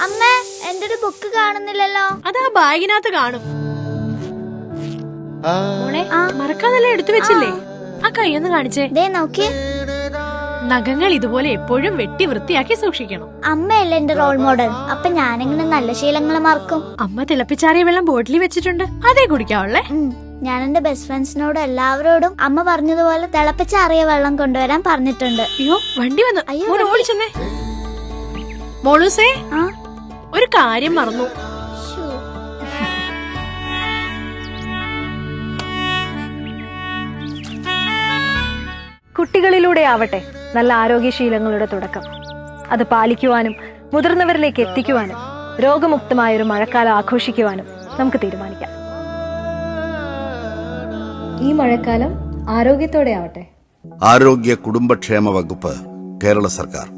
അമ്മ, എന്റെ ഒരു ബുക്ക് കാണുന്നില്ലല്ലോ. അതാ ബാഗിനകത്ത് കാണും. മറക്കാതെല്ലാം എടുത്തു വെച്ചില്ലേ? ആ കൈയൊന്ന് കാണിച്ചേ. ദേ നോക്കിയേ. നഖങ്ങൾ ഇതുപോലെ എപ്പോഴും വെട്ടി വൃത്തിയാക്കി സൂക്ഷിക്കണം. അമ്മയല്ലേ എന്റെ റോൾ മോഡൽ, അപ്പൊ ഞാനെങ്ങനെ നല്ല ശീലങ്ങൾ മറക്കും? അമ്മ തിളപ്പിച്ചാറിയ വെള്ളം ബോട്ടിലിൽ വെച്ചിട്ടുണ്ട്, അതേ കുടിക്കാവുള്ളേ. ഞാൻ എന്റെ ബെസ്റ്റ് ഫ്രണ്ട്സിനോട് എല്ലാവരോടും അമ്മ പറഞ്ഞതുപോലെ തിളപ്പിച്ചാറിയ വെള്ളം കൊണ്ടുവരാൻ പറഞ്ഞിട്ടുണ്ട്. അയ്യോ, വണ്ടി വന്നു. അയ്യോ, ഓടിച്ചെന്നേ. മോളൂസേ, ആ ഒരു കാര്യം മറന്നു. കുട്ടികളിലൂടെ ആവട്ടെ നല്ല ആരോഗ്യശീലങ്ങളുടെ തുടക്കം. അത് പാലിക്കുവാനും മുതിർന്നവരിലേക്ക് എത്തിക്കുവാനും രോഗമുക്തമായൊരു മഴക്കാലം ആഘോഷിക്കുവാനും നമുക്ക് തീരുമാനിക്കാം. ഈ മഴക്കാലം ആരോഗ്യത്തോടെ ആവട്ടെ. ആരോഗ്യ കുടുംബക്ഷേമ വകുപ്പ്, കേരള സർക്കാർ.